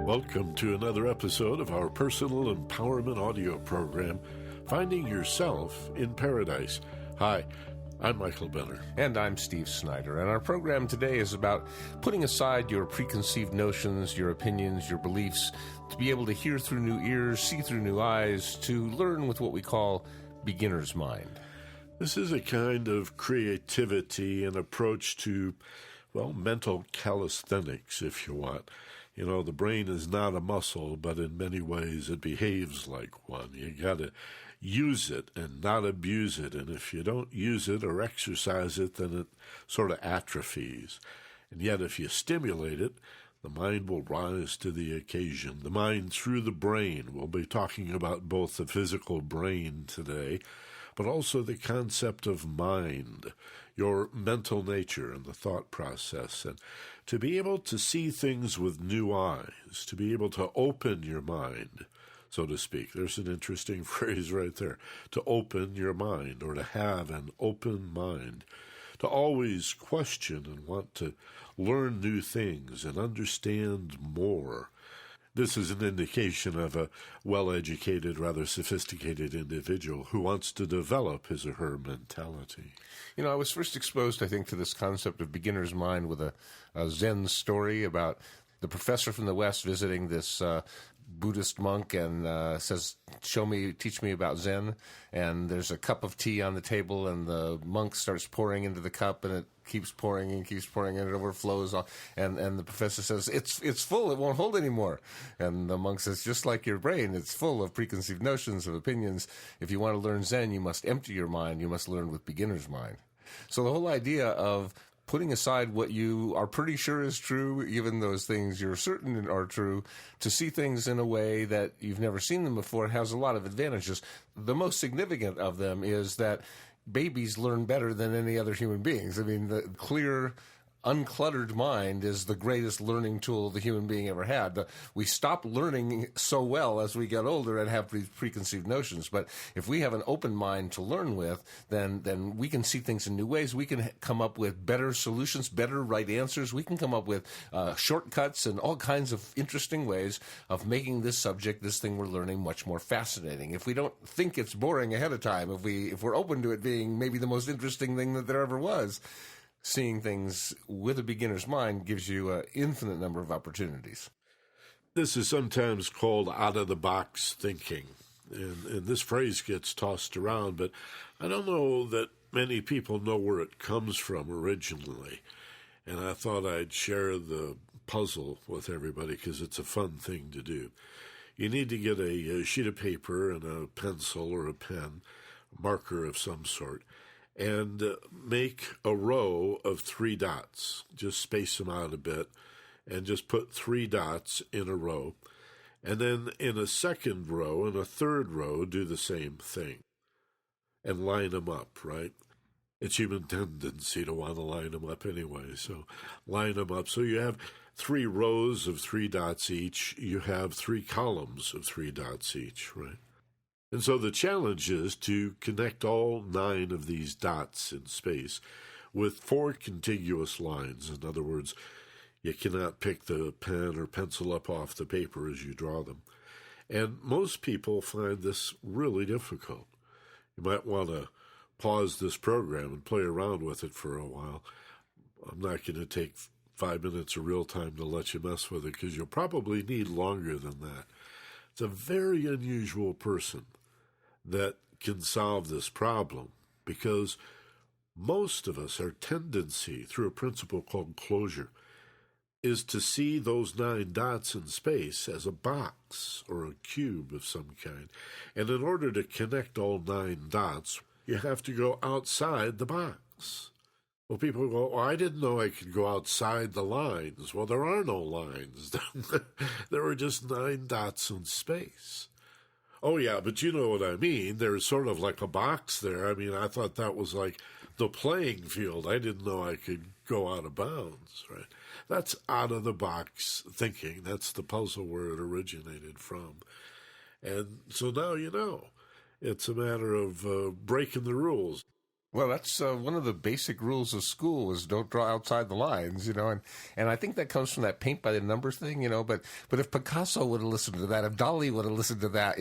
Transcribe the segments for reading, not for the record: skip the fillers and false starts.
Welcome to another episode of our personal empowerment audio program, Finding Yourself in Paradise. Hi, I'm Michael Benner. And I'm Steve Snyder. And our program today is about putting aside your preconceived notions, your opinions, your beliefs, to be able to hear through new ears, see through new eyes, to learn with what we call beginner's mind. This is a kind of creativity and approach to, mental calisthenics, if you want. You know, the brain is not a muscle, but in many ways it behaves like one. You got to use it and not abuse it. And if you don't use it or exercise it, then it sort of atrophies. And yet if you stimulate it, the mind will rise to the occasion. The mind through the brain. We'll be talking about both the physical brain today, but also the concept of mind, your mental nature and the thought process, and to be able to see things with new eyes, to be able to open your mind, so to speak. There's an interesting phrase right there, to open your mind, or to have an open mind, to always question and want to learn new things and understand more. This is an indication of a well-educated, rather sophisticated individual who wants to develop his or her mentality. You know, I was first exposed, I think, to this concept of beginner's mind with a Zen story about the professor from the West visiting this Buddhist monk and says, teach me about Zen. And there's a cup of tea on the table, and the monk starts pouring into the cup, and it keeps pouring and keeps pouring, and it overflows. And the professor says, it's full, it won't hold anymore. And the monk says, just like your brain, it's full of preconceived notions, of opinions. If you want to learn Zen, you must empty your mind. You must learn with beginner's mind. So the whole idea of putting aside what you are pretty sure is true, even those things you're certain are true, to see things in a way that you've never seen them before has a lot of advantages. The most significant of them is that babies learn better than any other human beings. I mean, the clear, uncluttered mind is the greatest learning tool the human being ever had. We stop learning so well as we get older and have these preconceived notions. But if we have an open mind to learn with, then we can see things in new ways. We can come up with better solutions, better right answers. We can come up with shortcuts and all kinds of interesting ways of making this subject, this thing we're learning, much more fascinating. If we don't think it's boring ahead of time, if we're open to it being maybe the most interesting thing that there ever was, seeing things with a beginner's mind gives you an infinite number of opportunities. This is sometimes called out-of-the-box thinking, and this phrase gets tossed around, but I don't know that many people know where it comes from originally, and I thought I'd share the puzzle with everybody because it's a fun thing to do. You need to get a sheet of paper and a pencil or a pen, a marker of some sort, and make a row of 3 dots. Just space them out a bit and just put 3 dots in a row. And then in a second row and a third row, do the same thing and line them up, right? It's human tendency to want to line them up anyway, so line them up. So you have 3 rows of 3 dots each. You have 3 columns of 3 dots each, right? And so the challenge is to connect all 9 of these dots in space with 4 contiguous lines. In other words, you cannot pick the pen or pencil up off the paper as you draw them. And most people find this really difficult. You might want to pause this program and play around with it for a while. I'm not going to take 5 minutes of real time to let you mess with it because you'll probably need longer than that. It's a very unusual person that can solve this problem because most of us, our tendency through a principle called closure is to see those 9 dots in space as a box or a cube of some kind. And in order to connect all 9 dots, you have to go outside the box. Well, people go, I didn't know I could go outside the lines. Well, there are no lines. There are just 9 dots in space. Oh, yeah, but you know what I mean. There's sort of like a box there. I mean, I thought that was like the playing field. I didn't know I could go out of bounds, right? That's out-of-the-box thinking. That's the puzzle where it originated from. And so now you know. It's a matter of breaking the rules. Well, that's one of the basic rules of school is don't draw outside the lines, and I think that comes from that paint by the numbers thing, but if Picasso would have listened to that, if Dali would have listened to that,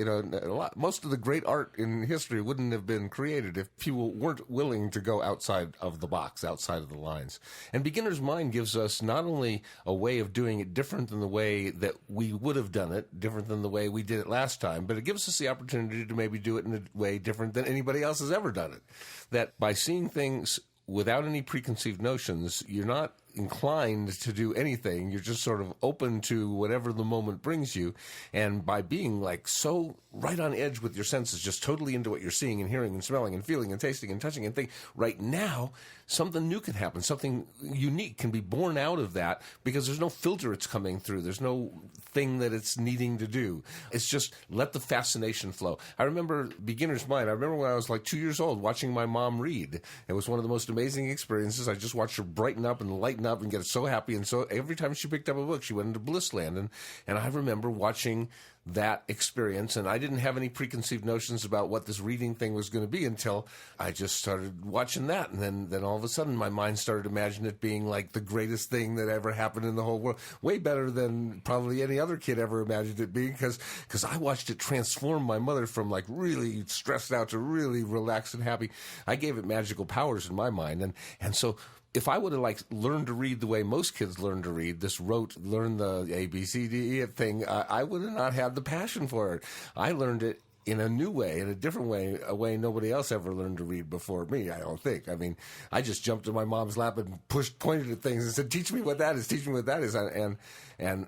most of the great art in history wouldn't have been created if people weren't willing to go outside of the box, outside of the lines. And Beginner's Mind gives us not only a way of doing it different than the way that we would have done it, different than the way we did it last time, but it gives us the opportunity to maybe do it in a way different than anybody else has ever done it. That by seeing things without any preconceived notions, you're not inclined to do anything. You're just sort of open to whatever the moment brings you. And by being like so right on edge with your senses, just totally into what you're seeing and hearing and smelling and feeling and tasting and touching and thinking, right now, something new can happen. Something unique can be born out of that because there's no filter it's coming through. There's no thing that it's needing to do. It's just let the fascination flow. I remember Beginner's Mind. I remember when I was like 2 years old watching my mom read. It was one of the most amazing experiences. I just watched her brighten up and lighten up and get so happy. And so every time she picked up a book, she went into bliss land. And I remember watching that experience, and I didn't have any preconceived notions about what this reading thing was going to be until I just started watching that, and then all of a sudden my mind started imagining it being like the greatest thing that ever happened in the whole world, way better than probably any other kid ever imagined it being, because I watched it transform my mother from like really stressed out to really relaxed and happy. I gave it magical powers in my mind, and so if I would have like learned to read the way most kids learn to read, learn the A, B, C, D, E thing, I would have not had the passion for it. I learned it in a new way, in a different way, a way nobody else ever learned to read before me, I don't think. I mean, I just jumped in my mom's lap and pointed at things and said, teach me what that is, teach me what that is. And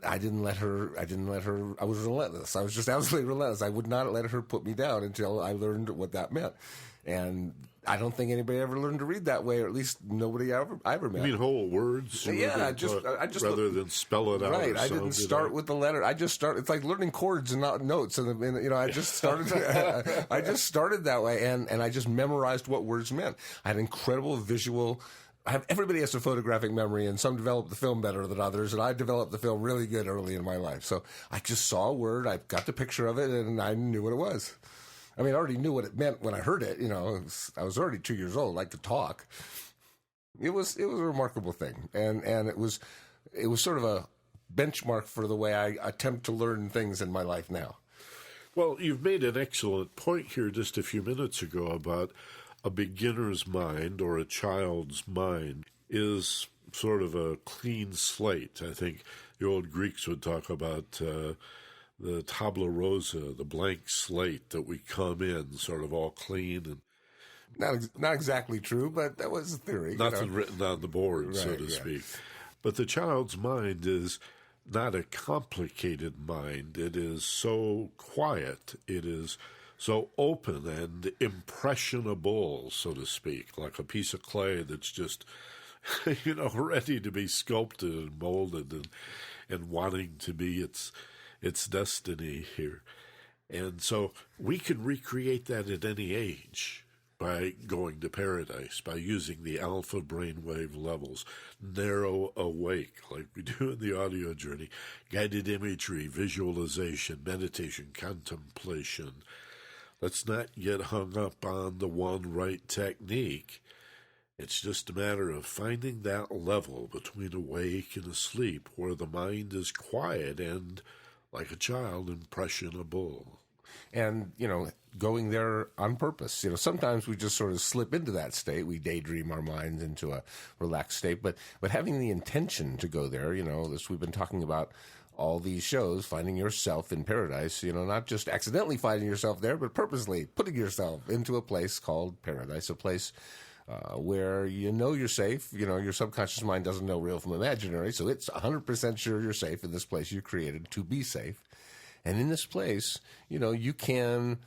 I didn't let her, I was relentless. I was just absolutely relentless. I would not let her put me down until I learned what that meant. And I don't think anybody ever learned to read that way, or at least nobody I ever met. You mean whole words? Yeah, I just rather than spell it out. Right, I didn't start with the letter. I just started. It's like learning chords and not notes. And I just started. I just started that way, and I just memorized what words meant. I had incredible visual. Everybody has a photographic memory, and some develop the film better than others, and I developed the film really good early in my life. So I just saw a word, I got the picture of it, and I knew what it was. I mean, I already knew what it meant when I heard it. I was already 2 years old. I could talk. It was a remarkable thing, and it was sort of a benchmark for the way I attempt to learn things in my life now. Well, you've made an excellent point here just a few minutes ago about a beginner's mind or a child's mind is sort of a clean slate. I think the old Greeks would talk about the tabula rasa, the blank slate that we come in sort of all clean and not exactly true, but that was a theory. Nothing written on the board, right, so to speak. But the child's mind is not a complicated mind. It is so quiet. It is so open and impressionable, so to speak, like a piece of clay that's just, ready to be sculpted and molded and wanting to be its destiny here. And so we can recreate that at any age by going to paradise, by using the alpha brainwave levels, narrow awake, like we do in the audio journey, guided imagery, visualization, meditation, contemplation. Let's not get hung up on the one right technique. It's just a matter of finding that level between awake and asleep where the mind is quiet and, like a child, impressionable. And, going there on purpose. Sometimes we just sort of slip into that state. We daydream our minds into a relaxed state. But having the intention to go there, this we've been talking about all these shows, finding yourself in paradise, not just accidentally finding yourself there, but purposely putting yourself into a place called paradise, a place where you're safe. Your subconscious mind doesn't know real from imaginary, so it's 100% sure you're safe in this place you created to be safe. And in this place, you can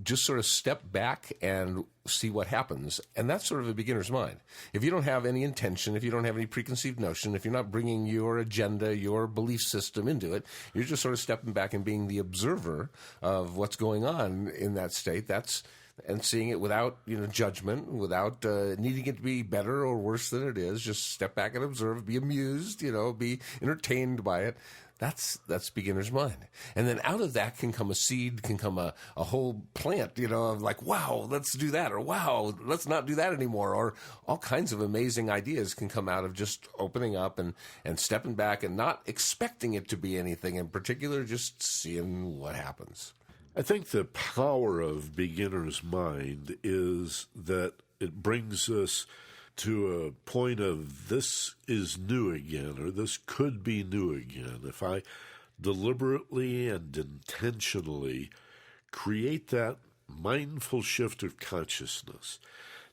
just sort of step back and see what happens. And that's sort of a beginner's mind. If you don't have any intention, if you don't have any preconceived notion, if you're not bringing your agenda, your belief system into it, you're just sort of stepping back and being the observer of what's going on in that state. That's and seeing it without, judgment, without needing it to be better or worse than it is. Just step back and observe, be amused, be entertained by it. That's beginner's mind. And then out of that can come a seed, can come a whole plant, of like, wow, let's do that, or wow, let's not do that anymore, or all kinds of amazing ideas can come out of just opening up and stepping back and not expecting it to be anything in particular, just seeing what happens. I think the power of beginner's mind is that it brings us to a point of this is new again, or this could be new again. If I deliberately and intentionally create that mindful shift of consciousness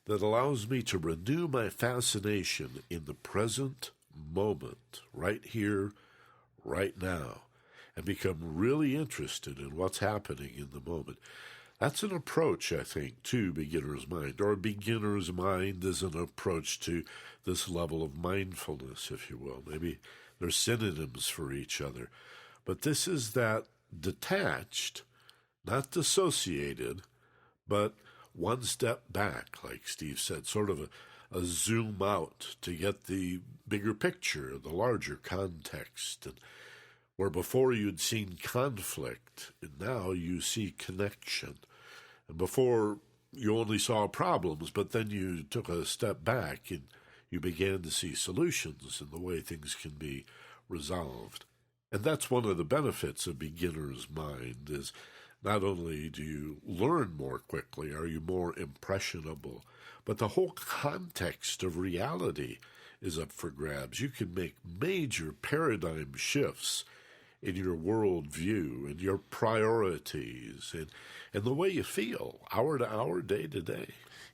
that allows me to renew my fascination in the present moment, right here, right now, and become really interested in what's happening in the moment. That's an approach, I think, to beginner's mind, or beginner's mind is an approach to this level of mindfulness, if you will. Maybe they're synonyms for each other. But this is that detached, not dissociated, but one step back, like Steve said, sort of a zoom out to get the bigger picture, the larger context, and where before you'd seen conflict, and now you see connection. And before you only saw problems, but then you took a step back and you began to see solutions in the way things can be resolved. And that's one of the benefits of beginner's mind is not only do you learn more quickly, are you more impressionable, but the whole context of reality is up for grabs. You can make major paradigm shifts in your worldview and your priorities and the way you feel, hour to hour, day to day.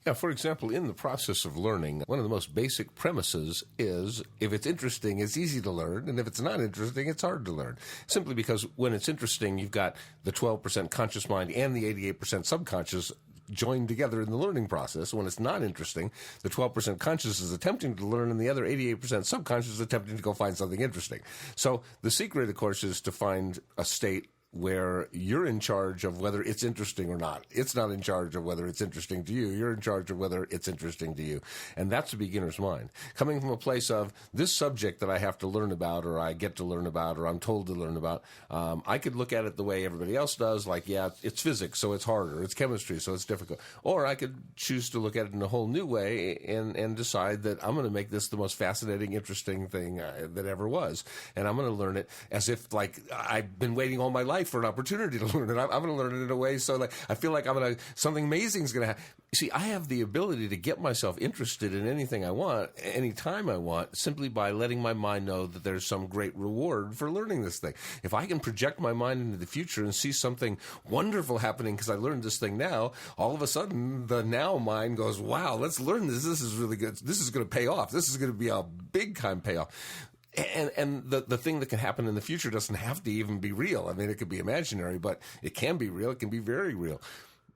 Yeah, for example, in the process of learning, one of the most basic premises is if it's interesting, it's easy to learn, and if it's not interesting, it's hard to learn. Simply because when it's interesting, you've got the 12% conscious mind and the 88% subconscious joined together in the learning process. When it's not interesting, the 12% conscious is attempting to learn and the other 88% subconscious is attempting to go find something interesting. So the secret, of course, is to find a state where you're in charge of whether it's interesting or not. It's not in charge of whether it's interesting to you. You're in charge of whether it's interesting to you. And that's a beginner's mind. Coming from a place of this subject that I have to learn about, or I get to learn about, or I'm told to learn about, I could look at it the way everybody else does, like, yeah, it's physics, so it's harder. It's chemistry, so it's difficult. Or I could choose to look at it in a whole new way and decide that I'm going to make this the most fascinating, interesting thing that ever was. And I'm going to learn it as if, like, I've been waiting all my life for an opportunity to learn it. I'm going to learn it in a way so like I feel like something amazing is going to happen. See, I have the ability to get myself interested in anything I want, anytime I want, simply by letting my mind know that there's some great reward for learning this thing. If I can project my mind into the future and see something wonderful happening because I learned this thing now, all of a sudden the now mind goes, wow, let's learn this. This is really good. This is going to pay off. This is going to be a big time payoff. And the thing that can happen in the future doesn't have to even be real. I mean, it could be imaginary, but it can be real. It can be very real.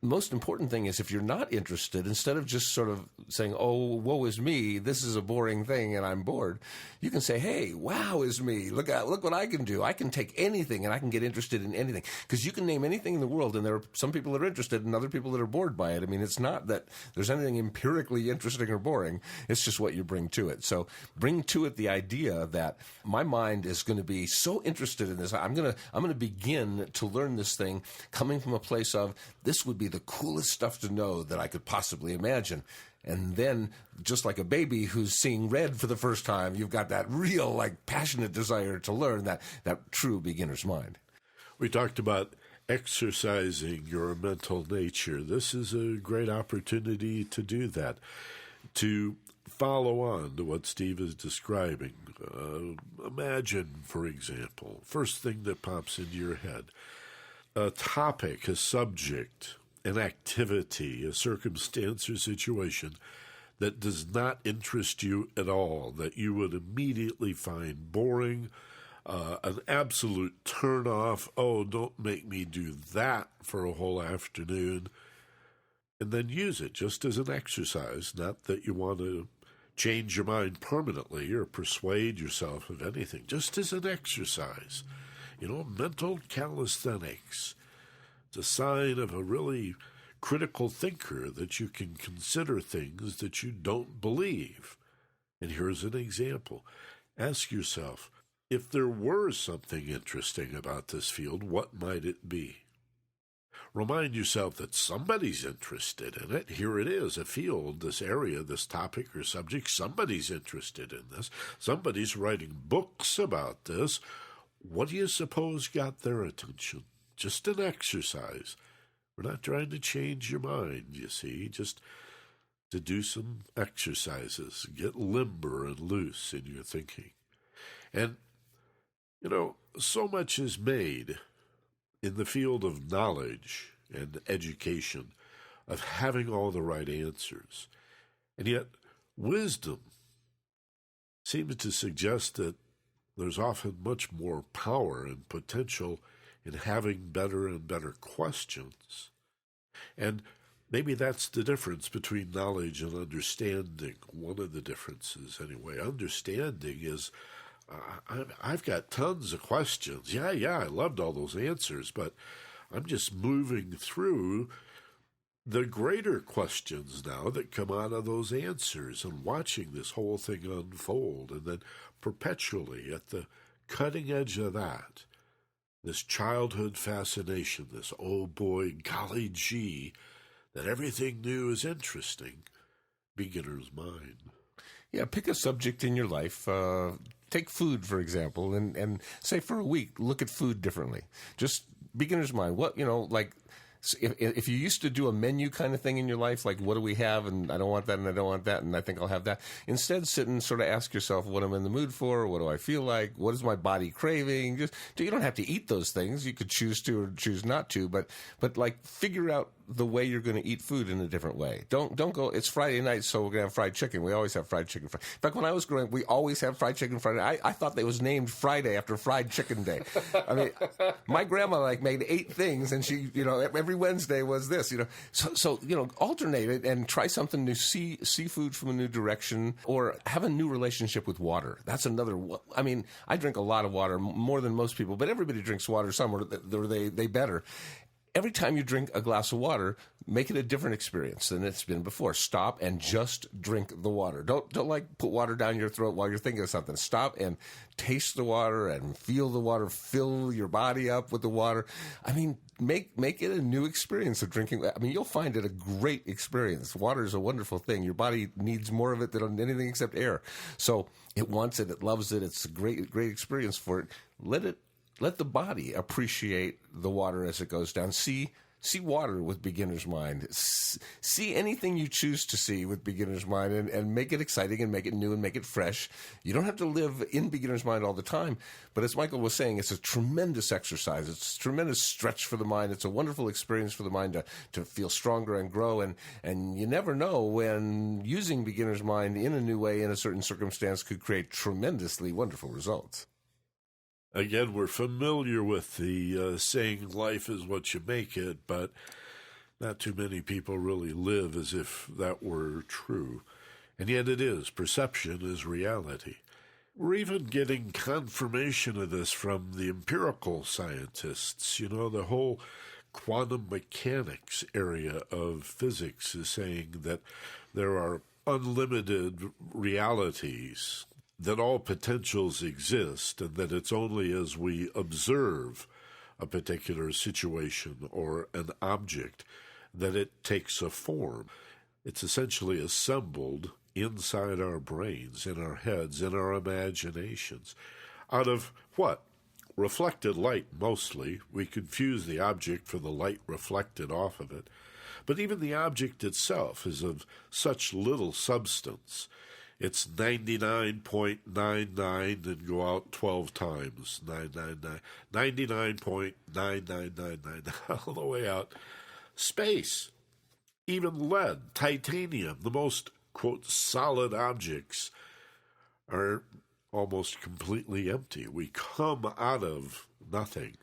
Most important thing is if you're not interested, instead of just sort of saying, oh, woe is me, this is a boring thing and I'm bored, you can say, hey, wow is me. Look what I can do. I can take anything and I can get interested in anything. Because you can name anything in the world and there are some people that are interested and other people that are bored by it. I mean, it's not that there's anything empirically interesting or boring. It's just what you bring to it. So bring to it the idea that my mind is going to be so interested in this. I'm going to begin to learn this thing coming from a place of this would be the coolest stuff to know that I could possibly imagine. And then, just like a baby who's seeing red for the first time, you've got that real, like, passionate desire to learn that true beginner's mind. We talked about exercising your mental nature. This is a great opportunity to do that, to follow on to what Steve is describing. Imagine, for example, first thing that pops into your head, a topic, a subject, an activity, a circumstance or situation that does not interest you at all, that you would immediately find boring, an absolute turn-off. Oh, don't make me do that for a whole afternoon. And then use it just as an exercise, not that you want to change your mind permanently or persuade yourself of anything, just as an exercise. Mental calisthenics. It's a sign of a really critical thinker, that you can consider things that you don't believe. And here's an example. Ask yourself, if there were something interesting about this field, what might it be? Remind yourself that somebody's interested in it. Here it is, a field, this area, this topic or subject. Somebody's interested in this. Somebody's writing books about this. What do you suppose got their attention? Just an exercise. We're not trying to change your mind, you see, just to do some exercises, get limber and loose in your thinking. And, so much is made in the field of knowledge and education of having all the right answers. And yet, wisdom seems to suggest that there's often much more power and potential in having better and better questions. And maybe that's the difference between knowledge and understanding. One of the differences, anyway. Understanding is, I've got tons of questions. Yeah, I loved all those answers, but I'm just moving through the greater questions now that come out of those answers and watching this whole thing unfold, and then perpetually at the cutting edge of that, this childhood fascination, this oh boy, golly gee, that everything new is interesting, beginner's mind. Yeah, pick a subject in your life. Take food, for example, and say for a week, look at food differently. Just beginner's mind. What, if you used to do a menu kind of thing in your life, like what do we have, and I don't want that, and I don't want that, and I think I'll have that. Instead, sit and sort of ask yourself, what am I in the mood for? What do I feel like? What is my body craving? You don't have to eat those things. You could choose to or choose not to, but figure out the way you're going to eat food in a different way. Don't go, it's Friday night, so we're going to have fried chicken. We always have fried chicken. In fact, when I was growing up, we always have fried chicken Friday. I thought they was named Friday after Fried Chicken Day. I mean, my grandma made 8 things, and she, every Wednesday was this, So alternate it and try something new. See food from a new direction, or have a new relationship with water. That's another. I mean, I drink a lot of water, more than most people, but everybody drinks water some, or they better. Every time you drink a glass of water, make it a different experience than it's been before. Stop and just drink the water. Don't put water down your throat while you're thinking of something. Stop and taste the water and feel the water. Fill your body up with the water. I mean, make it a new experience of drinking. I mean, you'll find it a great experience. Water is a wonderful thing. Your body needs more of it than anything except air. So it wants it. It loves it. It's a great experience for it. Let the body appreciate the water as it goes down. See water with beginner's mind. See anything you choose to see with beginner's mind, and make it exciting and make it new and make it fresh. You don't have to live in beginner's mind all the time, but as Michael was saying, it's a tremendous exercise. It's a tremendous stretch for the mind. It's a wonderful experience for the mind to feel stronger and grow, and you never know when using beginner's mind in a new way in a certain circumstance could create tremendously wonderful results. Again, we're familiar with the saying, life is what you make it, but not too many people really live as if that were true. And yet it is. Perception is reality. We're even getting confirmation of this from the empirical scientists. The whole quantum mechanics area of physics is saying that there are unlimited realities, that all potentials exist, and that it's only as we observe a particular situation or an object that it takes a form. It's essentially assembled inside our brains, in our heads, in our imaginations. Out of what? Reflected light, mostly. We confuse the object for the light reflected off of it. But even the object itself is of such little substance. It's 99.99 and go out 12 times. 99.9999 all the way out. Space, even lead, titanium, the most, quote, solid objects are almost completely empty. We come out of nothing.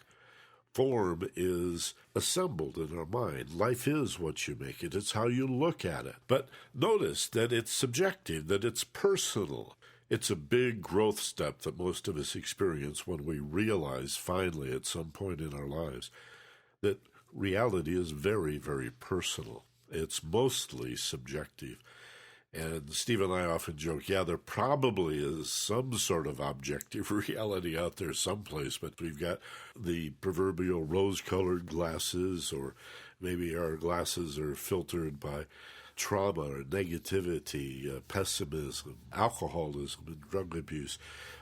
Form is assembled in our mind. Life is what you make it. It's how you look at it. But notice that it's subjective, that it's personal. It's a big growth step that most of us experience when we realize finally at some point in our lives that reality is very, very personal. It's mostly subjective. And Steve and I often joke, yeah, there probably is some sort of objective reality out there someplace, but we've got the proverbial rose-colored glasses, or maybe our glasses are filtered by trauma or negativity, pessimism, alcoholism, and drug abuse.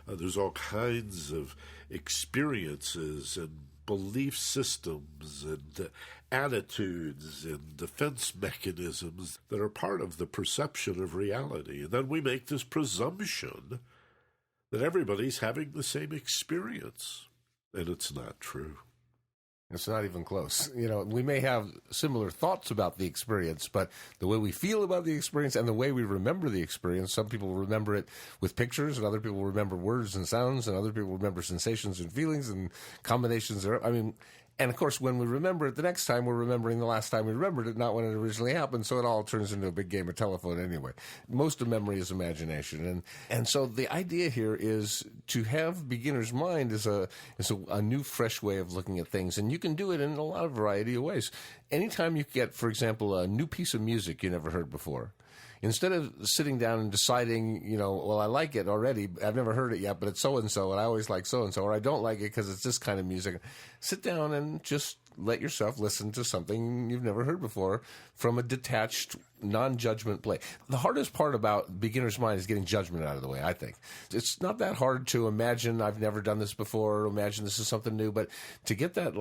There's all kinds of experiences and belief systems and attitudes and defense mechanisms that are part of the perception of reality. And then we make this presumption that everybody's having the same experience, and it's not true. It's not even close. We may have similar thoughts about the experience, but the way we feel about the experience and the way we remember the experience, some people remember it with pictures, and other people remember words and sounds, and other people remember sensations and feelings and combinations. And of course, when we remember it the next time, we're remembering the last time we remembered it, not when it originally happened. So it all turns into a big game of telephone anyway. Most of memory is imagination. And so the idea here is to have beginner's mind is a new, fresh way of looking at things. And you can do it in a lot of variety of ways. Anytime you get, for example, a new piece of music you never heard before, instead of sitting down and deciding, well, I like it already, I've never heard it yet, but it's so-and-so, and I always like so-and-so, or I don't like it because it's this kind of music. Sit down and just let yourself listen to something you've never heard before from a detached, non-judgment place. The hardest part about beginner's mind is getting judgment out of the way, I think. It's not that hard to imagine I've never done this before, or imagine this is something new, but to get that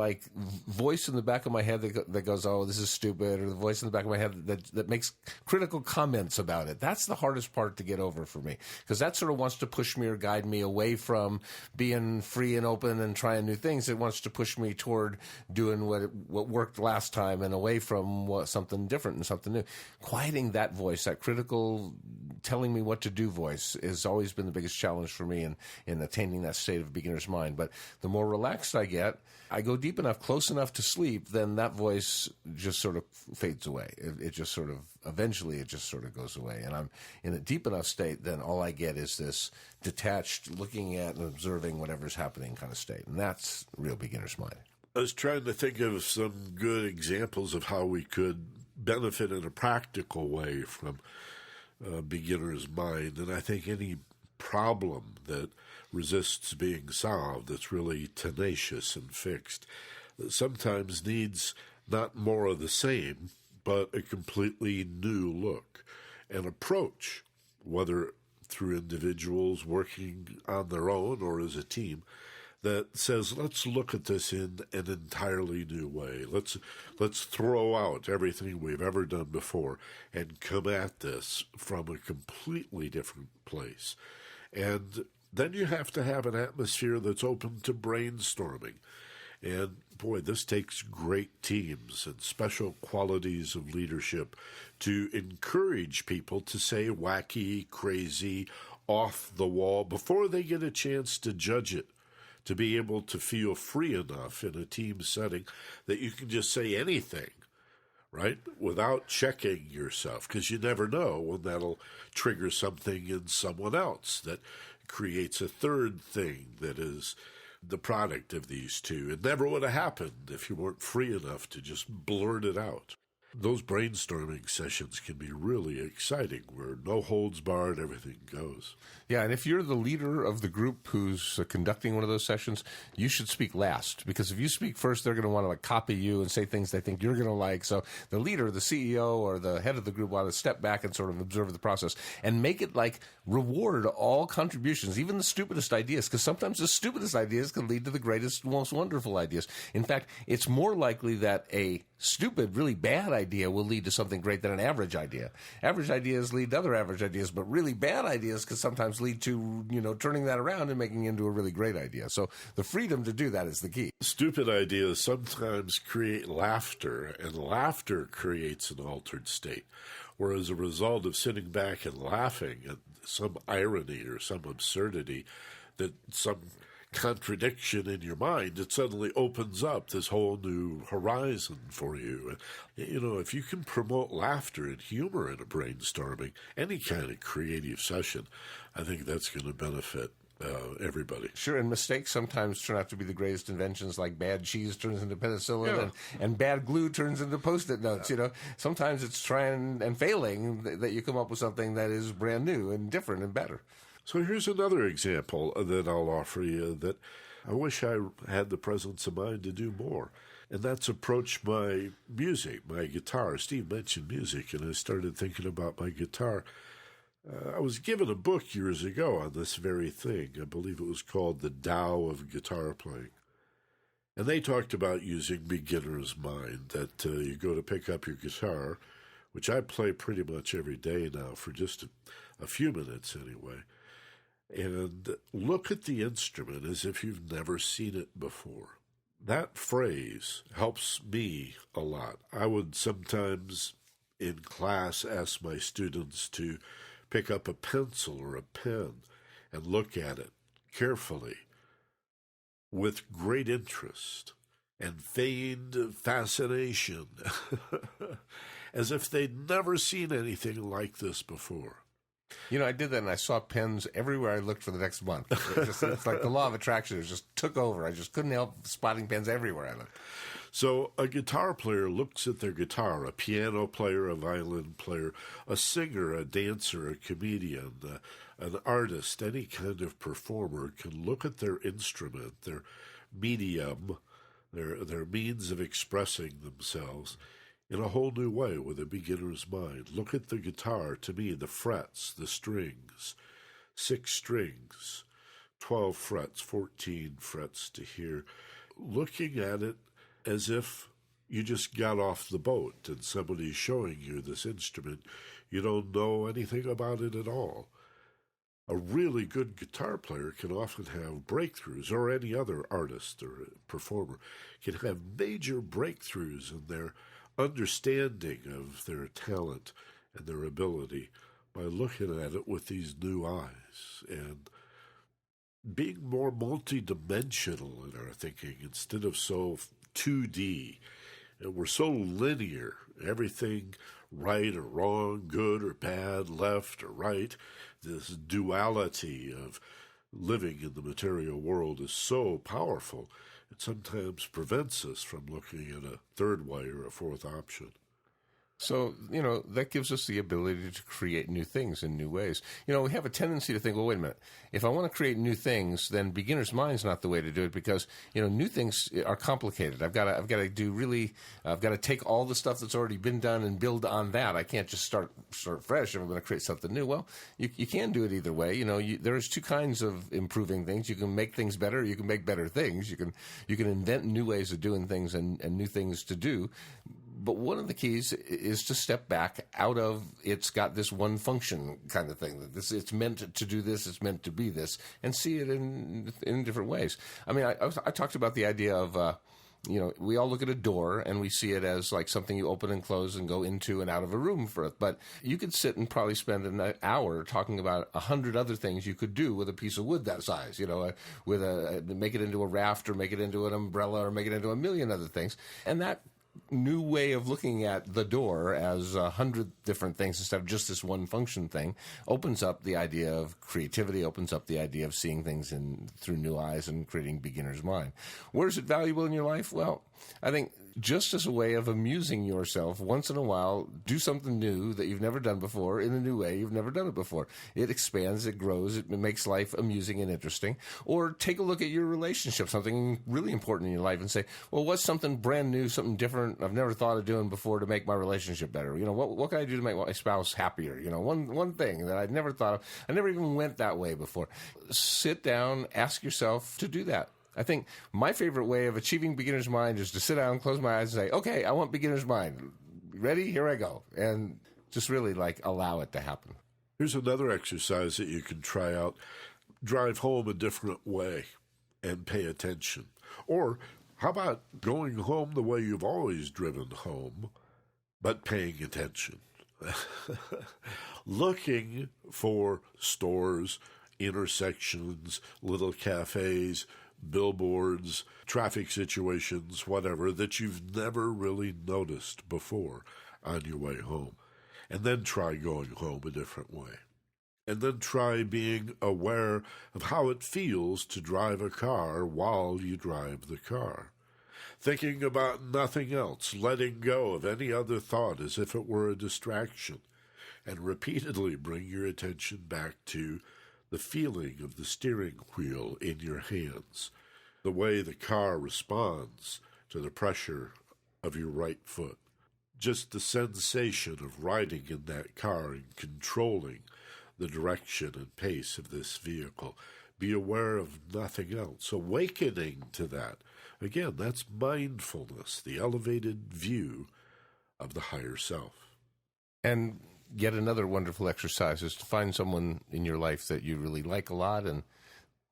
voice in the back of my head that goes, oh, this is stupid, or the voice in the back of my head that makes critical comments about it, that's the hardest part to get over for me, because that sort of wants to push me or guide me away from being free and open and trying new things. It wants to push me toward doing what worked last time and away from something different and something new. Quieting that voice, that critical, telling me what to do voice, has always been the biggest challenge for me in attaining that state of beginner's mind. But the more relaxed I get, I go deep enough, close enough to sleep, then that voice just sort of fades away. It just sort of, eventually it just sort of goes away. And I'm in a deep enough state, then all I get is this detached, looking at and observing whatever's happening kind of state. And that's real beginner's mind. I was trying to think of some good examples of how we could benefit in a practical way from beginner's mind. And I think any problem that resists being solved, that's really tenacious and fixed, sometimes needs not more of the same, but a completely new look and approach, whether through individuals working on their own or as a team, that says, let's look at this in an entirely new way. Let's throw out everything we've ever done before and come at this from a completely different place. And then you have to have an atmosphere that's open to brainstorming. And boy, this takes great teams and special qualities of leadership to encourage people to say wacky, crazy, off the wall before they get a chance to judge it. To be able to feel free enough in a team setting that you can just say anything, right, without checking yourself, because you never know when that'll trigger something in someone else that creates a third thing that is the product of these two. It never would have happened if you weren't free enough to just blurt it out. Those brainstorming sessions can be really exciting, where no holds barred, everything goes. Yeah, and if you're the leader of the group who's conducting one of those sessions, you should speak last, because if you speak first, they're going to want to copy you and say things they think you're going to like. So the leader, the CEO, or the head of the group ought to step back and sort of observe the process and make it reward all contributions, even the stupidest ideas, because sometimes the stupidest ideas can lead to the greatest, most wonderful ideas. In fact, it's more likely that a stupid, really bad idea will lead to something great than an average idea. Average ideas lead to other average ideas, but really bad ideas can sometimes lead to, turning that around and making it into a really great idea. So the freedom to do that is the key. Stupid ideas sometimes create laughter, and laughter creates an altered state, where as a result of sitting back and laughing at some irony or some absurdity, that some contradiction in your mind, it suddenly opens up this whole new horizon for you. If you can promote laughter and humor in a brainstorming, any kind of creative session, I think that's going to benefit everybody. Sure, and mistakes sometimes turn out to be the greatest inventions, like bad cheese turns into penicillin, and bad glue turns into Post-it notes. Sometimes it's trying and failing that you come up with something that is brand new and different and better. So here's another example that I'll offer you that I wish I had the presence of mind to do more. And that's approach my music, my guitar. Steve mentioned music, and I started thinking about my guitar. I was given a book years ago on this very thing. I believe it was called The Tao of Guitar Playing. And they talked about using beginner's mind, that you go to pick up your guitar, which I play pretty much every day now for just a few minutes anyway, and look at the instrument as if you've never seen it before. That phrase helps me a lot. I would sometimes in class ask my students to pick up a pencil or a pen and look at it carefully with great interest and feigned fascination as if they'd never seen anything like this before. I did that, and I saw pens everywhere I looked for the next month. It's like the law of attraction. It just took over. I just couldn't help spotting pens everywhere I looked. So a guitar player looks at their guitar, a piano player, a violin player, a singer, a dancer, a comedian, an artist, any kind of performer can look at their instrument, their medium, their means of expressing themselves in a whole new way with a beginner's mind. Look at the guitar, to me, the frets, the strings, 6 strings, 12 frets, 14 frets to hear. Looking at it as if you just got off the boat and somebody's showing you this instrument. You don't know anything about it at all. A really good guitar player can often have breakthroughs, or any other artist or performer can have major breakthroughs in their understanding of their talent and their ability by looking at it with these new eyes and being more multidimensional in our thinking instead of so 2D. And we're so linear, everything right or wrong, good or bad, left or right. This duality of living in the material world is so powerful, it sometimes prevents us from looking at a third way or a fourth option. So, that gives us the ability to create new things in new ways. We have a tendency to think, well, wait a minute, if I want to create new things, then beginner's mind's not the way to do it because, new things are complicated. I've got to take all the stuff that's already been done and build on that. I can't just start fresh if I'm going to create something new. Well, you can do it either way. There's 2 kinds of improving things. You can make things better. You can make better things. You can invent new ways of doing things and new things to do. But one of the keys is to step back out of it's got this one function kind of thing. That it's meant to do this, it's meant to be this, and see it in different ways. I mean, I talked about the idea of, we all look at a door and we see it as like something you open and close and go into and out of a room for it. But you could sit and probably spend an hour talking about 100 other things you could do with a piece of wood that size, make it into a raft or make it into an umbrella or make it into a million other things. And that new way of looking at the door as 100 different things instead of just this one function thing opens up the idea of creativity, opens up the idea of seeing things through new eyes and creating beginner's mind. Where is it valuable in your life? Well, I think just as a way of amusing yourself, once in a while, do something new that you've never done before in a new way you've never done it before. It expands, it grows, it makes life amusing and interesting. Or take a look at your relationship, something really important in your life, and say, well, what's something brand new, something different I've never thought of doing before to make my relationship better? What can I do to make my spouse happier? One thing that I'd never thought of. I never even went that way before. Sit down, ask yourself to do that. I think my favorite way of achieving beginner's mind is to sit down, close my eyes, and say, okay, I want beginner's mind. Ready? Here I go. And just really allow it to happen. Here's another exercise that you can try out. Drive home a different way and pay attention. Or how about going home the way you've always driven home, but paying attention? Looking for stores, intersections, little cafes, billboards, traffic situations, whatever, that you've never really noticed before on your way home. And then try going home a different way. And then try being aware of how it feels to drive a car while you drive the car. Thinking about nothing else, letting go of any other thought as if it were a distraction, and repeatedly bring your attention back to the feeling of the steering wheel in your hands, the way the car responds to the pressure of your right foot, just the sensation of riding in that car and controlling the direction and pace of this vehicle. Be aware of nothing else. Awakening to that. Again, that's mindfulness, the elevated view of the higher self. And yet another wonderful exercise is to find someone in your life that you really like a lot and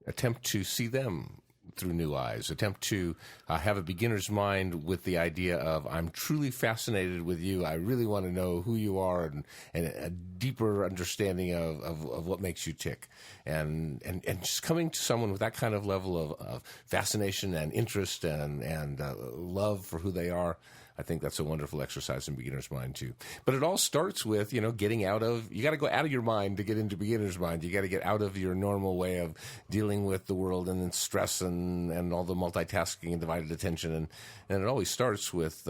attempt to see them through new eyes. Attempt to have a beginner's mind with the idea of, I'm truly fascinated with you. I really want to know who you are and a deeper understanding of what makes you tick. And just coming to someone with that kind of level of fascination and interest and love for who they are, I think that's a wonderful exercise in beginner's mind too. But it all starts with, getting out of, you got to go out of your mind to get into beginner's mind. You got to get out of your normal way of dealing with the world and then stress and all the multitasking and divided attention. And it always starts with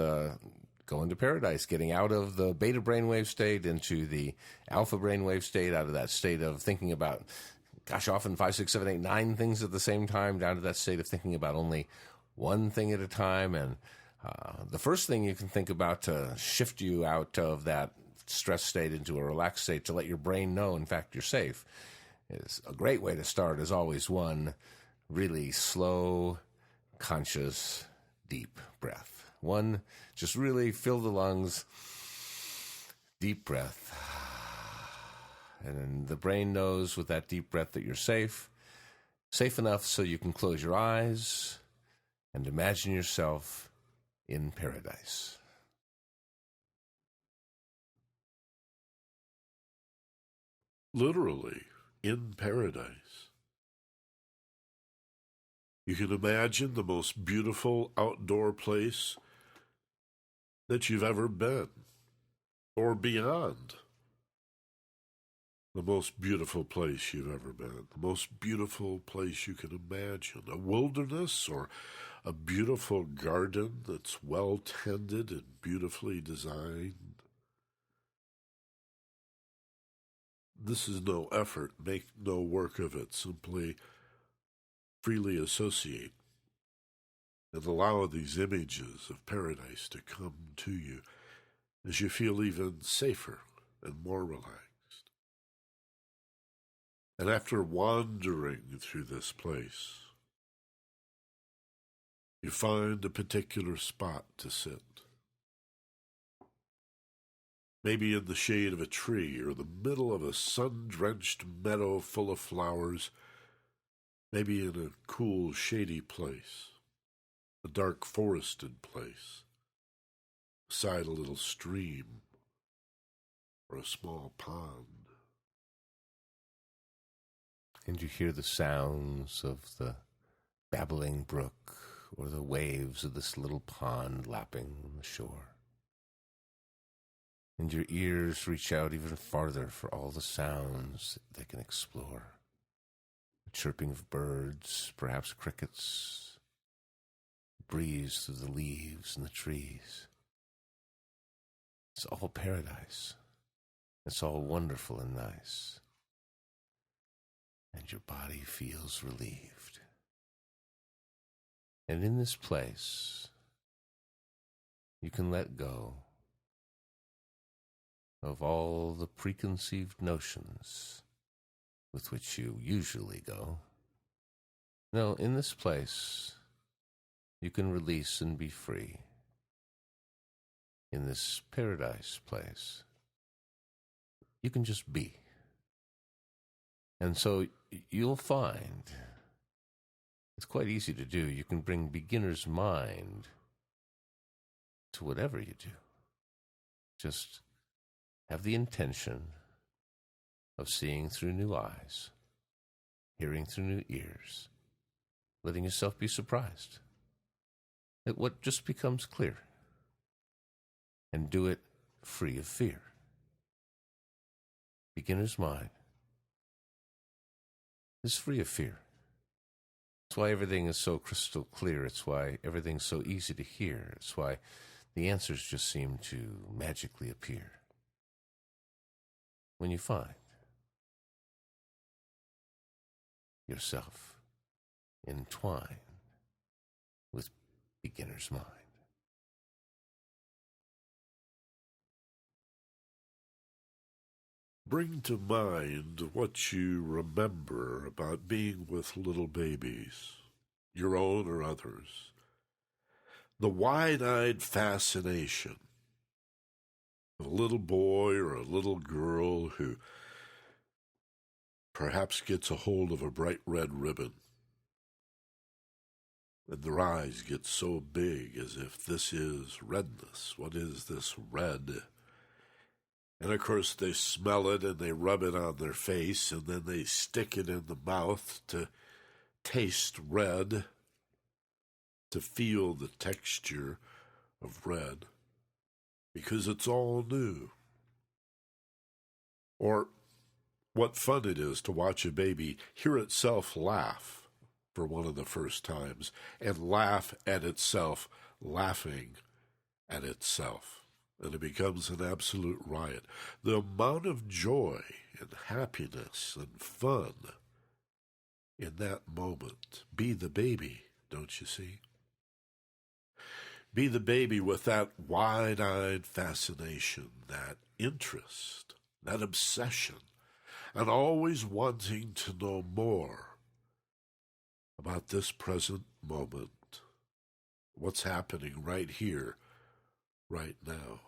going to paradise, getting out of the beta brainwave state into the alpha brainwave state, out of that state of thinking about, often 5, 6, 7, 8, 9 things at the same time, down to that state of thinking about only one thing at a time. And the first thing you can think about to shift you out of that stress state into a relaxed state, to let your brain know, in fact, you're safe, is a great way to start, is always one really slow, conscious, deep breath. One, just really fill the lungs, deep breath. And then the brain knows with that deep breath that you're safe enough so you can close your eyes and imagine yourself in paradise. Literally, in paradise. You can imagine the most beautiful outdoor place that you've ever been, or beyond. The most beautiful place you've ever been, the most beautiful place you can imagine. A wilderness or a beautiful garden that's well tended and beautifully designed. This is no effort, make no work of it, simply freely associate and allow these images of paradise to come to you as you feel even safer and more relaxed. And after wandering through this place, you find a particular spot to sit. Maybe in the shade of a tree or the middle of a sun-drenched meadow full of flowers. Maybe in a cool, shady place, a dark forested place, beside a little stream or a small pond. And you hear the sounds of the babbling brook or the waves of this little pond lapping on the shore. And your ears reach out even farther for all the sounds they can explore. The chirping of birds, perhaps crickets, breeze through the leaves and the trees. It's all paradise. It's all wonderful and nice. And your body feels relieved. And in this place, you can let go of all the preconceived notions with which you usually go. No, in this place, you can release and be free. In this paradise place, you can just be. And so you'll find it's quite easy to do. You can bring beginner's mind to whatever you do. Just have the intention of seeing through new eyes, hearing through new ears, letting yourself be surprised at what just becomes clear, and do it free of fear. Beginner's mind, is free of fear. It's why everything is so crystal clear. It's why everything's so easy to hear. It's why the answers just seem to magically appear when you find yourself entwined with beginner's mind. Bring to mind what you remember about being with little babies, your own or others. The wide-eyed fascination of a little boy or a little girl who perhaps gets a hold of a bright red ribbon, and their eyes get so big as if this is redness. What is this red? And of course they smell it and they rub it on their face and then they stick it in the mouth to taste red, to feel the texture of red, because it's all new. Or what fun it is to watch a baby hear itself laugh for one of the first times and laugh at itself, laughing at itself. And it becomes an absolute riot. The amount of joy and happiness and fun in that moment. Be the baby, don't you see? Be the baby with that wide-eyed fascination, that interest, that obsession, and always wanting to know more about this present moment, what's happening right here, right now.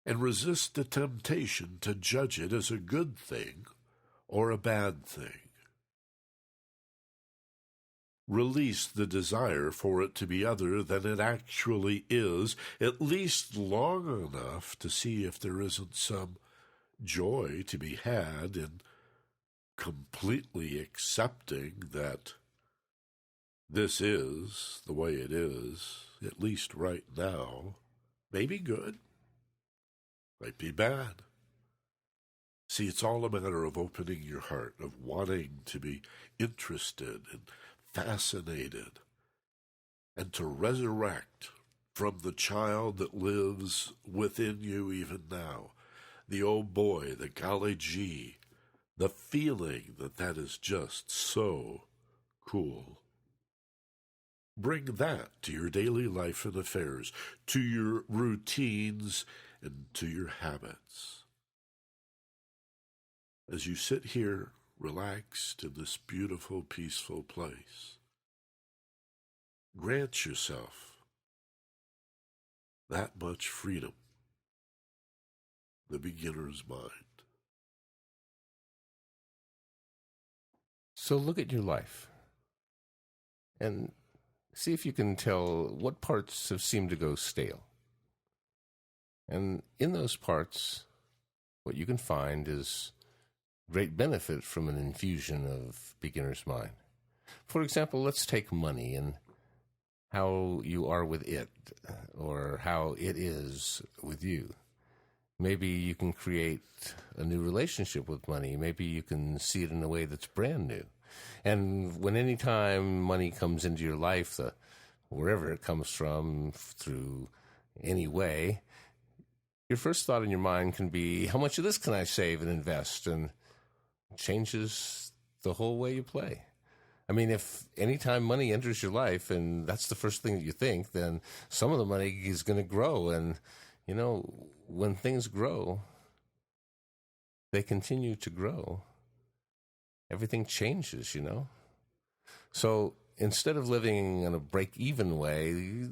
And resist the temptation to judge it as a good thing or a bad thing. Release the desire for it to be other than it actually is, at least long enough to see if there isn't some joy to be had in completely accepting that this is the way it is, at least right now. Maybe good, might be bad. See, it's all a matter of opening your heart, of wanting to be interested and fascinated, and to resurrect from the child that lives within you even now, the old boy, the golly gee, the feeling that is just so cool. Bring that to your daily life and affairs, to your routines, and to your habits. As you sit here, relaxed in this beautiful, peaceful place, grant yourself that much freedom, the beginner's mind. So look at your life and see if you can tell what parts have seemed to go stale. And in those parts, what you can find is great benefit from an infusion of beginner's mind. For example, let's take money and how you are with it, or how it is with you. Maybe you can create a new relationship with money. Maybe you can see it in a way that's brand new. And when any time money comes into your life, wherever it comes from, through any way, your first thought in your mind can be, how much of this can I save and invest? And it changes the whole way you play. I mean, if any time money enters your life and that's the first thing that you think, then some of the money is going to grow. And, you know, when things grow, they continue to grow. Everything changes, you know. So instead of living in a break-even way,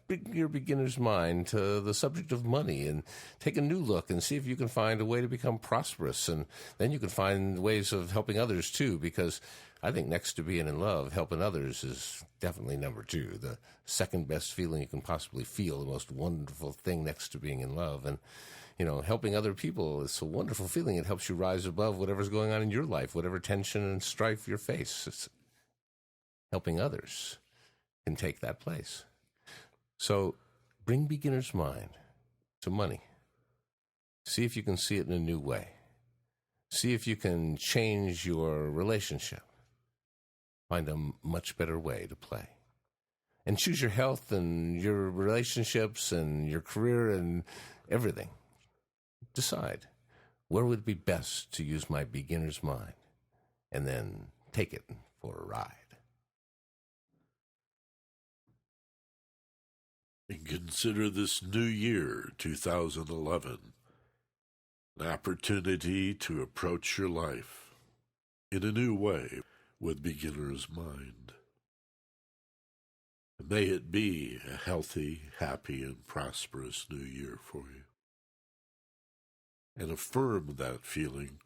bring your beginner's mind to the subject of money and take a new look and see if you can find a way to become prosperous. And then you can find ways of helping others too, because I think next to being in love, helping others is definitely number two. The second best feeling you can possibly feel, the most wonderful thing next to being in love. And, you know, helping other people is a wonderful feeling. It helps you rise above whatever's going on in your life, whatever tension and strife you face. It's helping others can take that place. So bring beginner's mind to money. See if you can see it in a new way. See See if you can change your relationship. Find a much better way to play. And choose your health and your relationships and your career and everything. Decide, where would it be best to use my beginner's mind? And then take it for a ride. And consider this new year, 2011, an opportunity to approach your life in a new way with beginner's mind. May it be a healthy, happy, and prosperous new year for you. And affirm that feeling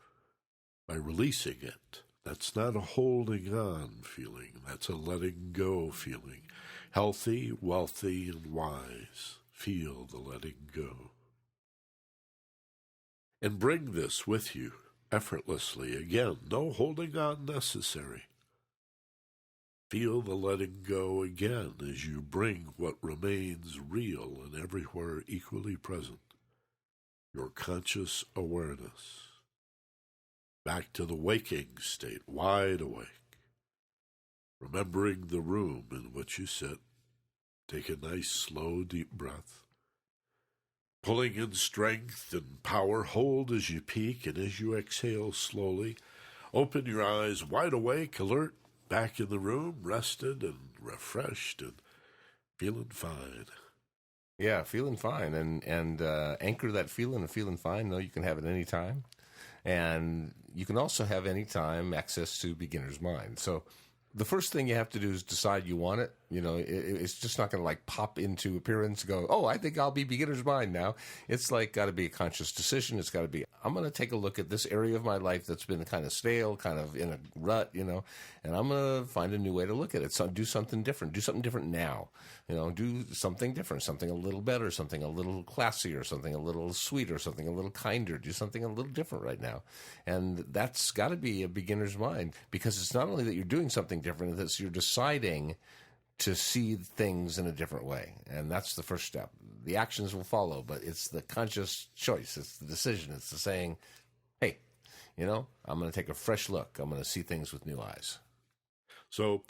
by releasing it. That's not a holding on feeling. That's a letting go feeling. Healthy, wealthy, and wise. Feel the letting go. And bring this with you effortlessly. Again, no holding on necessary. Feel the letting go again as you bring what remains real and everywhere equally present. Your conscious awareness. Back to the waking state, wide awake. Remembering the room in which you sit. Take a nice, slow, deep breath. Pulling in strength and power, hold as you peak, and as you exhale slowly, open your eyes wide awake, alert, back in the room, rested and refreshed and feeling fine. Yeah, feeling fine. And anchor that feeling of feeling fine. Know you can have it any time. And you can also have any time access to beginner's mind. So the first thing you have to do is decide you want it. You know, it's just not going to like pop into appearance and go, oh, I think I'll be beginner's mind now. It's like got to be a conscious decision. It's got to be, I'm going to take a look at this area of my life that's been kind of stale, kind of in a rut, you know, and I'm going to find a new way to look at it. So do something different. Do something different now. You know, do something different, something a little better, something a little classier, something a little sweeter, something a little kinder. Do something a little different right now. And that's got to be a beginner's mind, because it's not only that you're doing something different, it's you're deciding to see things in a different way. And that's the first step. The actions will follow, but it's the conscious choice. It's the decision. It's the saying, hey, you know, I'm going to take a fresh look. I'm going to see things with new eyes. So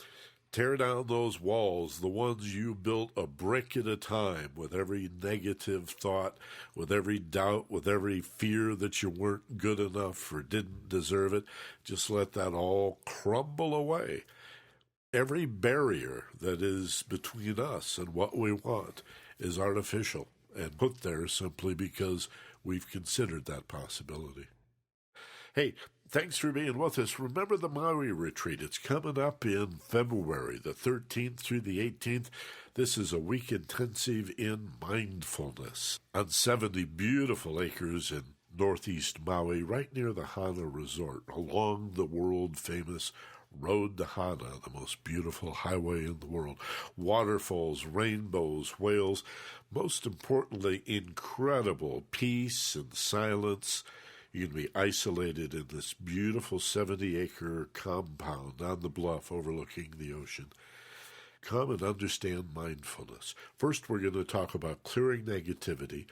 tear down those walls, the ones you built a brick at a time, with every negative thought, with every doubt, with every fear that you weren't good enough or didn't deserve it. Just let that all crumble away. Every barrier that is between us and what we want is artificial and put there simply because we've considered that possibility. Hey, thanks for being with us. Remember the Maui retreat. It's coming up in February, the 13th through the 18th. This is a week intensive in mindfulness on 70 beautiful acres in northeast Maui, right near the Hana Resort, along the world-famous Road to Hana, the most beautiful highway in the world. Waterfalls, rainbows, whales, most importantly, incredible peace and silence. You can be isolated in this beautiful 70-acre compound on the bluff overlooking the ocean. Come and understand mindfulness. First, we're going to talk about clearing negativity.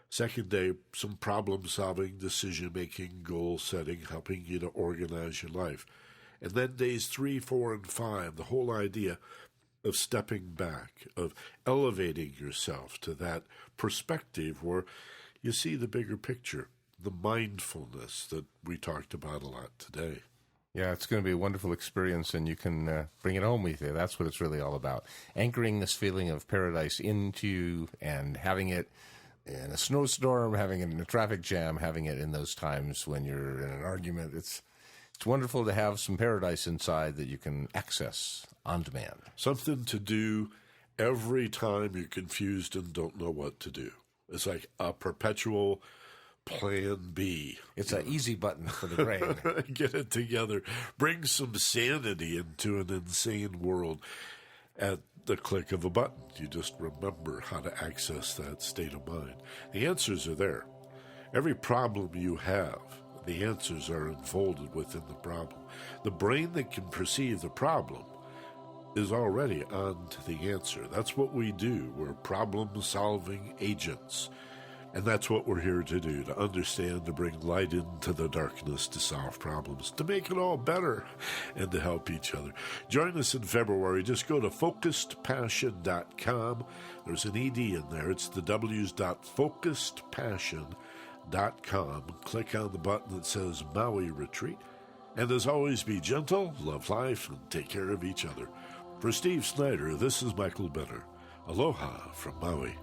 Second day, some problem-solving, decision-making, goal-setting, helping you to organize your life. And then days 3, 4, and 5, the whole idea of stepping back, of elevating yourself to that perspective where you see the bigger picture, the mindfulness that we talked about a lot today. Yeah, it's going to be a wonderful experience, and you can bring it home with you. That's what it's really all about. Anchoring this feeling of paradise into you and having it in a snowstorm, having it in a traffic jam, having it in those times when you're in an argument. It's wonderful to have some paradise inside that you can access on demand. Something to do every time you're confused and don't know what to do. It's like a perpetual plan B. It's an easy button for the brain. Get it together. Bring some sanity into an insane world at the click of a button. You just remember how to access that state of mind. The answers are there. Every problem you have, the answers are enfolded within the problem. The brain that can perceive the problem is already on to the answer. That's what we do. We're problem-solving agents. And that's what we're here to do, to understand, to bring light into the darkness, to solve problems, to make it all better, and to help each other. Join us in February. Just go to focusedpassion.com. There's an ED in there. It's the W's.focusedpassion.com. Click on the button that says Maui Retreat. And as always, be gentle, love life, and take care of each other. For Steve Snyder, this is Michael Benner. Aloha from Maui.